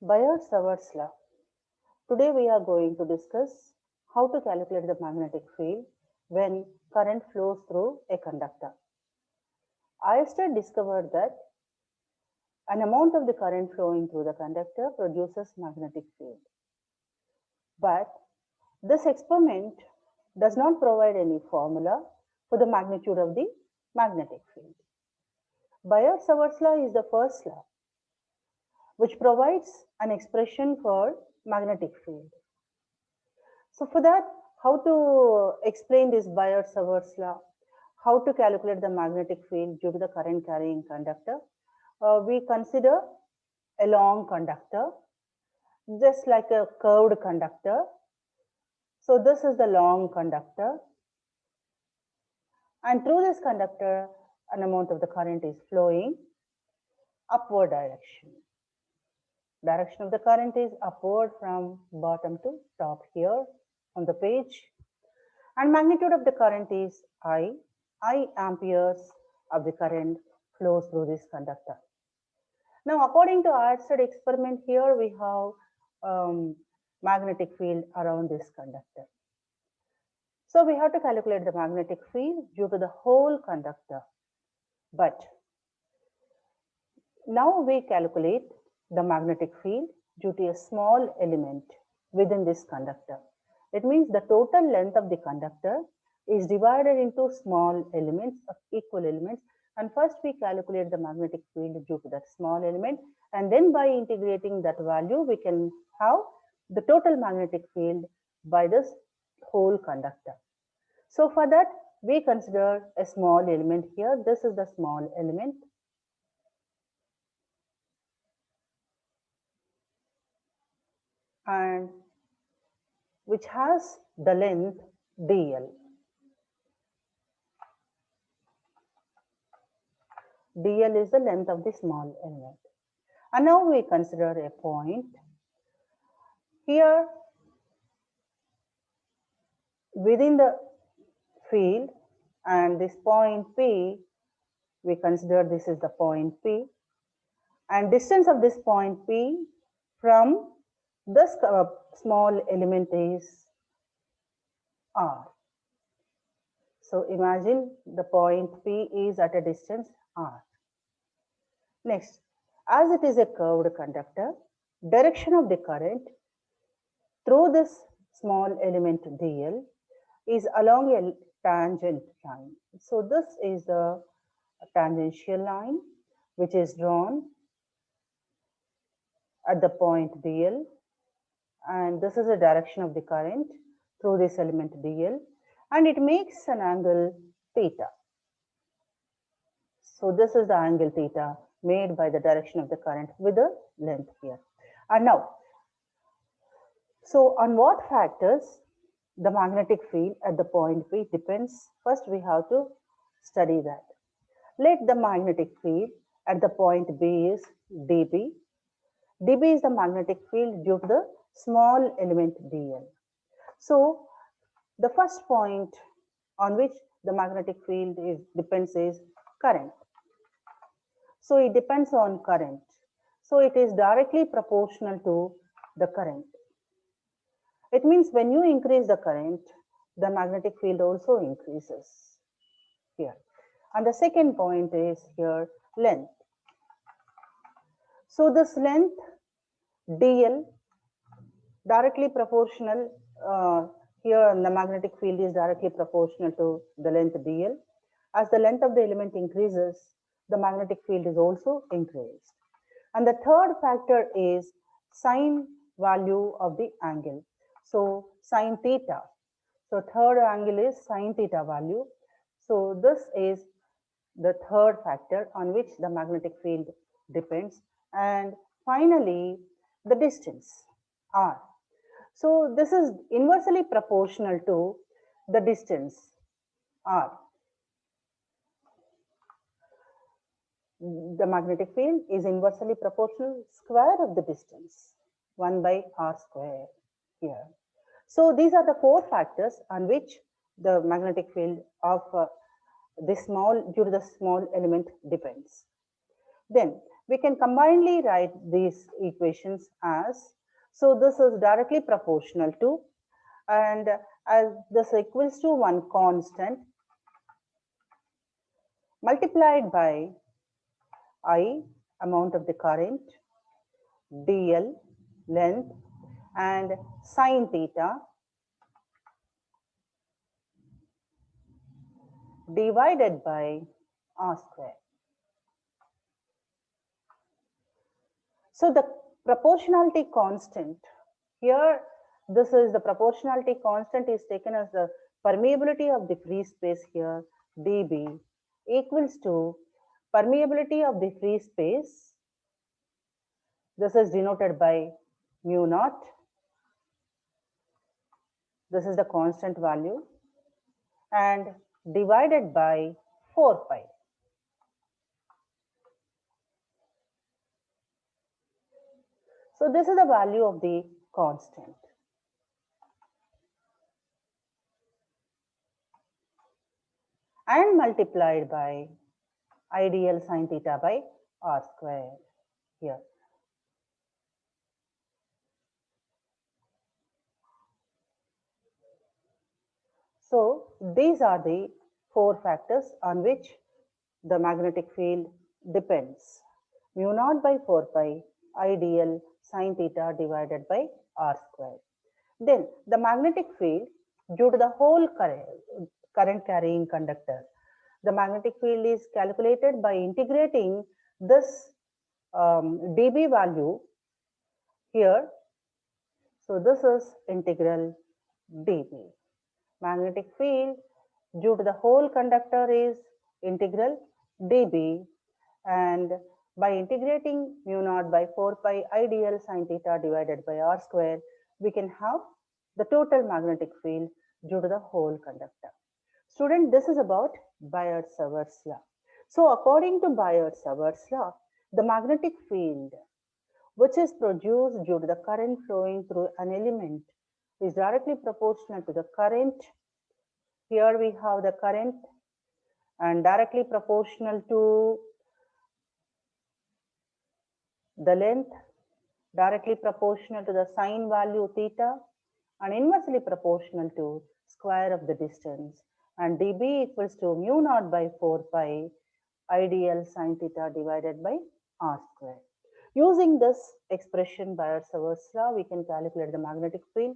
Biot-Savart's law. Today we are going to discuss how to calculate the magnetic field when current flows through a conductor. Einstein discovered that an amount of the current flowing through the conductor produces magnetic field. But this experiment does not provide any formula for the magnitude of the magnetic field. Biot-Savart's law is the first law which provides an expression for magnetic field. So for that, how to explain this Biot-Savart's law, how to calculate the magnetic field due to the current carrying conductor, we consider a long conductor, just like a curved conductor. So this is the long conductor, and through this conductor, an amount of the current is flowing upward direction. Direction of the current is upward from bottom to top here on the page. And magnitude of the current is I amperes of the current flows through this conductor. Now, according to Einstein experiment, here we have magnetic field around this conductor. So we have to calculate the magnetic field due to the whole conductor. But now we calculate the magnetic field due to a small element within this conductor. It means the total length of the conductor is divided into small elements of equal elements, and first we calculate the magnetic field due to that small element, and then by integrating that value we can have the total magnetic field by this whole conductor. So for that we consider a small element here. This is the small element. And which has the length dl. dl is the length of the small element. And now we consider a point. Here, within the field, and this point P, we consider this is the point P. And distance of this point P from this small element is R. So imagine the point P is at a distance R. Next, as it is a curved conductor, direction of the current through this small element dl is along a tangent line. So this is the tangential line which is drawn at the point dl, and this is the direction of the current through this element dl, and it makes an angle theta. So this is the angle theta made by the direction of the current with the length here. And now, so on what factors the magnetic field at the point P depends? First we have to study that. Let the magnetic field at the point B is dB. dB is the magnetic field due to the small element dl. So the first point on which the magnetic field depends is current. So it depends on current. So it is directly proportional to the current. It means when you increase the current, the magnetic field also increases here. And the second point is here length. So this length dl directly proportional, here the magnetic field is directly proportional to the length dl. As the length of the element increases, the magnetic field is also increased. And the third factor is sine value of the angle. So sine theta. So third angle is sine theta value. So this is the third factor on which the magnetic field depends. And finally, the distance r. So this is inversely proportional to the distance r. The magnetic field is inversely proportional square of the distance 1 by r square here. So these are the four factors on which the magnetic field of due to the small element depends. Then We can combinedly write these equations as, so this is directly proportional to, and as this equals to one constant multiplied by I, amount of the current, dl, length, and sine theta divided by r square. So the proportionality constant here, this is the proportionality constant is taken as the permeability of the free space here, dB equals to permeability of the free space. This is denoted by mu naught. This is the constant value, and divided by 4 pi. So this is the value of the constant. And multiplied by ideal sine theta by r square here. So these are the 4 factors on which the magnetic field depends. Mu naught by 4 pi ideal sine theta divided by r square. Then the magnetic field due to the whole current carrying conductor, the magnetic field is calculated by integrating this dB value here. So this is integral dB. Magnetic field due to the whole conductor is integral dB, and by integrating mu naught by 4 pi ideal sine theta divided by r square, we can have the total magnetic field due to the whole conductor. Student, this is about Biot-Savart's law. So according to Biot-Savart's law, the magnetic field which is produced due to the current flowing through an element is directly proportional to the current. Here we have the current, and directly proportional to the length, directly proportional to the sine value theta, and inversely proportional to square of the distance. And dB equals to mu naught by 4 pi ideal sine theta divided by r square. Using this expression Biot-Savart's law, we can calculate the magnetic field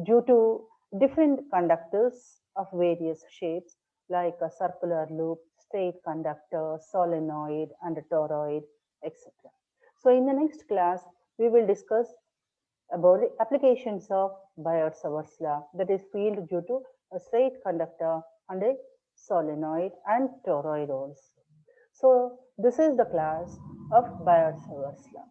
due to different conductors of various shapes like a circular loop, straight conductor, solenoid, and a toroid, etc. So in the next class, we will discuss about the applications of Biot-Savart's law, that is field due to a straight conductor and a solenoid and toroid also. So this is the class of Biot-Savart's law.